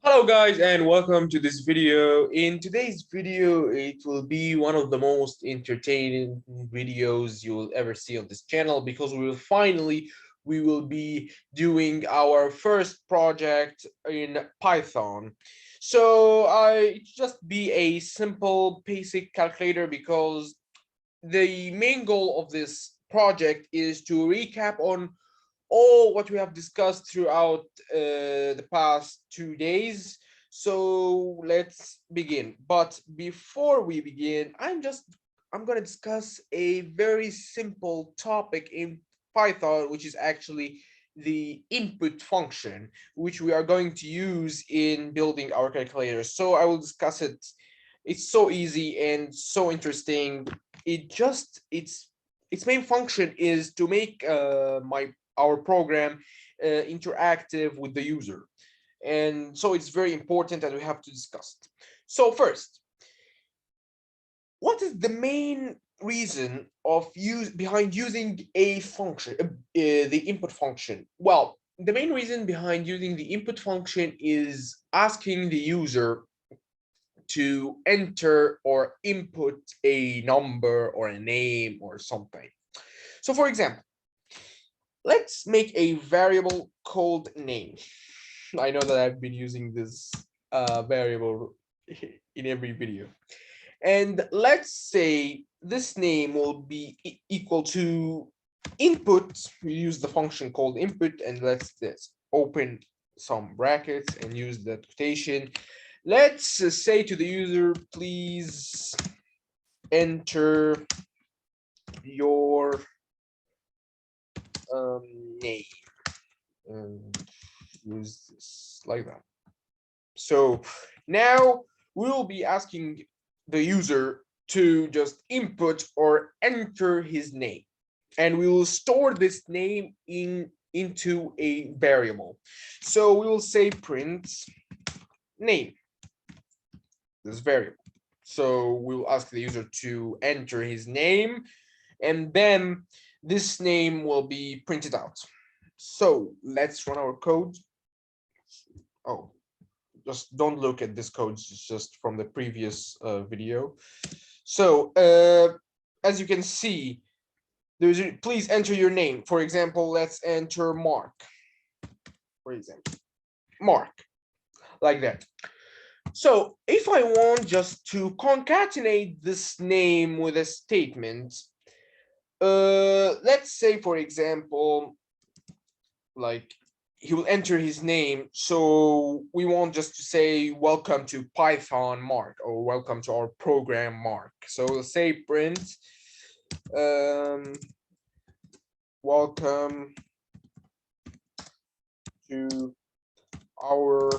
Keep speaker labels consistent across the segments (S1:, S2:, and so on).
S1: Hello guys and welcome to this video. In today's video, it will be one of the most entertaining videos you will ever see on this channel because we will be doing our first project in Python. So I just be a simple basic calculator because the main goal of this project is to recap on all what we have discussed throughout the past 2 days. So let's begin. But before we begin, I'm going to discuss a very simple topic in Python, which is actually the input function, which we are going to use in building our calculator. So I will discuss it. It's so easy and so interesting. Its main function is to make our program interactive with the user, and so it's very important that we have to discuss it. So first, what is the main reason of use behind using a function, the input function? Well, the main reason behind using the input function is asking the user to enter or input a number or a name or something. So for example, let's make a variable called name. I know that I've been using this variable in every video. And let's say this name will be equal to input. We use the function called input, and let's open some brackets and use the quotation. Let's say to the user, please enter your name and use this like that. So now we will be asking the user to just input or enter his name, and we will store this name into a variable. So we will say print name, this variable. So we will ask the user to enter his name, and then this name will be printed out. So let's run our code. Oh, just don't look at this code, it's just from the previous video. So as you can see, there's please enter your name. For example, let's enter Mark. For example, Mark, like that. So if I want just to concatenate this name with a statement, let's say, for example, like he will enter his name. So we want just to say welcome to Python Mark or welcome to our program Mark. So we'll say print welcome to our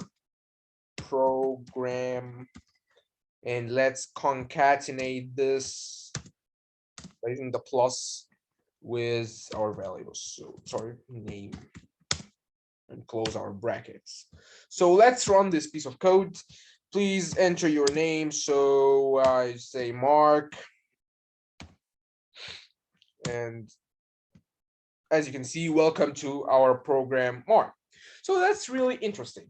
S1: program, and let's concatenate this by using the plus with our values. So sorry, name, and close our brackets. So let's run this piece of code. Please enter your name. So I say Mark, and as you can see, welcome to our program Mark. So that's really interesting.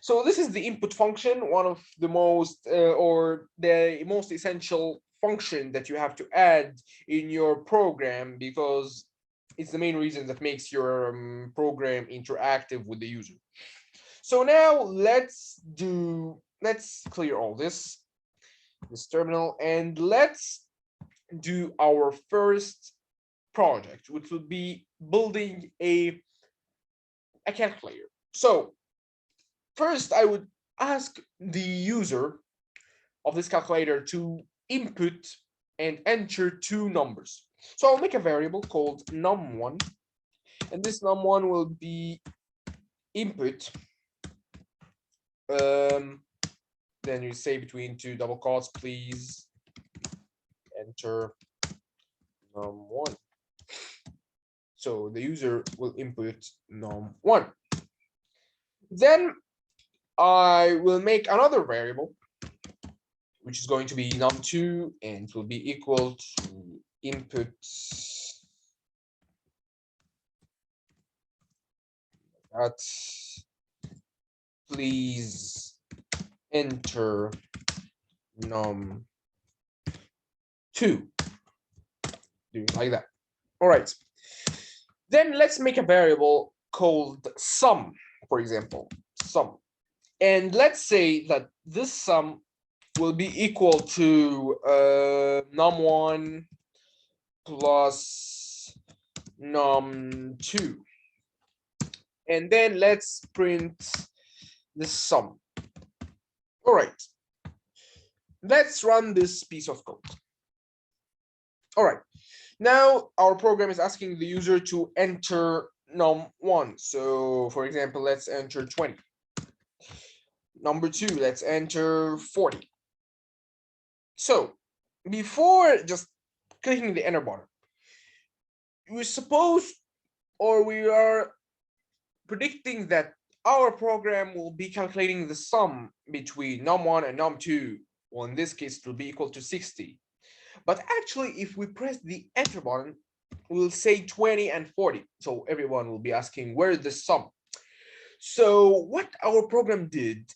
S1: So this is the input function, one of the most or the most essential function that you have to add in your program, because it's the main reason that makes your program interactive with the user. So now let's clear all this terminal, and let's do our first project, which would be building a calculator. So first, I would ask the user of this calculator to input and enter two numbers. So I'll make a variable called num1, and this num1 will be input. Then you say between two double quotes, please enter num1. So the user will input num1. Then I will make another variable, which is going to be num2, and it will be equal to input that please enter num2, doing like that. All right. Then let's make a variable called sum, for example, sum. And let's say that this sum will be equal to num1 plus num2. And then let's print the sum. All right. Let's run this piece of code. All right. Now our program is asking the user to enter num1. So for example, let's enter 20. Number 2, let's enter 40. So before just clicking the enter button, we're supposed, or we are predicting that our program will be calculating the sum between num1 and num2. Well, in this case, it will be equal to 60. But actually, if we press the enter button, we'll say 20 and 40. So everyone will be asking, where is the sum? So what our program did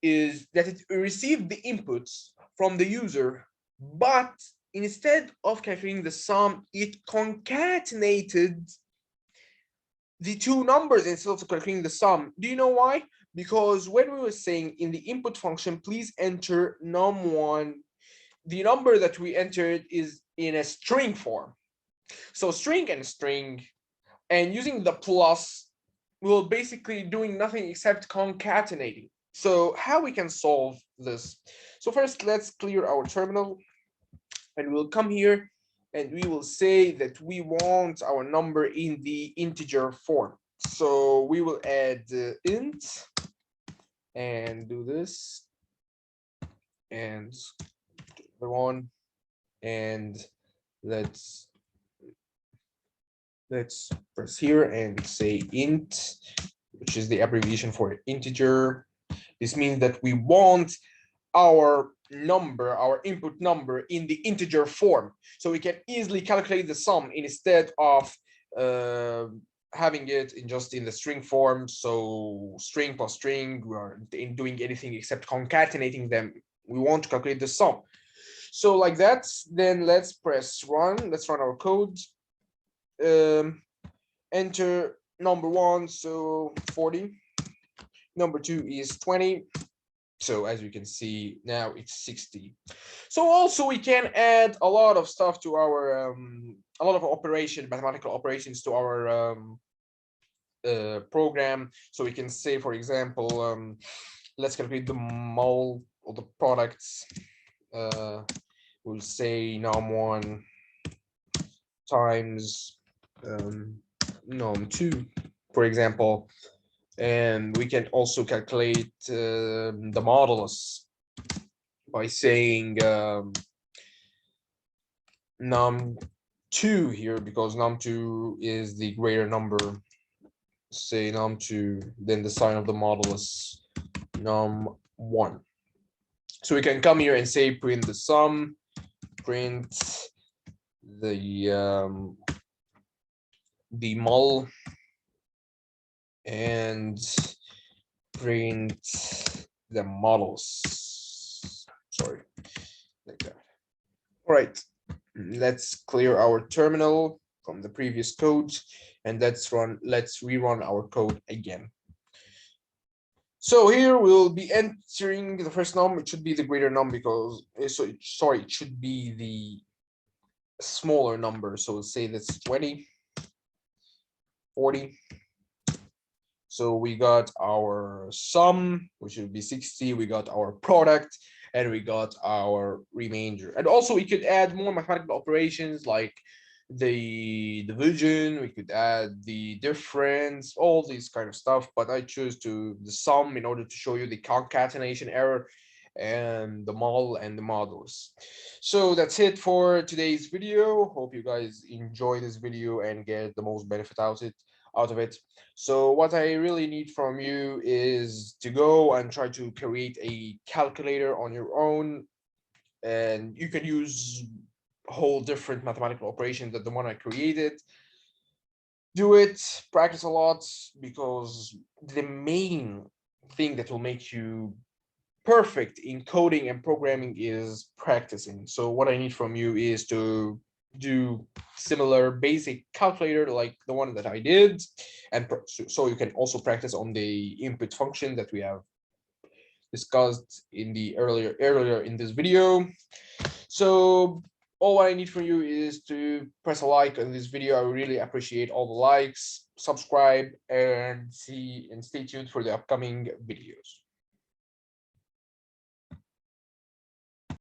S1: is that it received the inputs from the user, but instead of calculating the sum, it concatenated the two numbers instead of calculating the sum. Do you know why? Because when we were saying in the input function, please enter num1, the number that we entered is in a string form. So string and string, and using the plus, we're basically doing nothing except concatenating. So how we can solve this? So first, let's clear our terminal, and we'll come here and we will say that we want our number in the integer form. So we will add int and do this and the one, and let's press here and say int, which is the abbreviation for integer. This means that we want our number, our input number, in the integer form, so we can easily calculate the sum instead of having it in the string form. So string plus string, we aren't doing anything except concatenating them. We want to calculate the sum. So like that, then let's press run. Let's run our code. Enter number 1, so 40. Number 2 is 20. So as you can see, now it's 60. So also we can add a lot of stuff to our a lot of mathematical operations to our program. So we can say, for example, let's calculate the mole or the products. We'll say num1 times num2, for example. And we can also calculate the modulus by saying num2 here, because num2 is the greater number. Say num2, then the sign of the modulus num1. So we can come here and say print the sum, print the mul, and print the models. Sorry, like that. All right, let's clear our terminal from the previous code, and let's rerun our code again. So here we'll be entering the first num. It should be the greater num, because sorry, it should be the smaller number. So we'll say that's 20, 40. So we got our sum, which would be 60. We got our product, and we got our remainder. And also we could add more mathematical operations like the division. We could add the difference, all these kind of stuff. But I choose the sum in order to show you the concatenation error and the mul and the modulus. So that's it for today's video. Hope you guys enjoy this video and get the most benefit out of it. So what I really need from you is to go and try to create a calculator on your own, and you can use whole different mathematical operations than the one I created. Do it, practice a lot, because the main thing that will make you perfect in coding and programming is practicing. So what I need from you is to do similar basic calculator like the one that I did, and so you can also practice on the input function that we have discussed in the earlier in this video. So all I need from you is to press a like on this video. I really appreciate all the likes, subscribe, and stay tuned for the upcoming videos.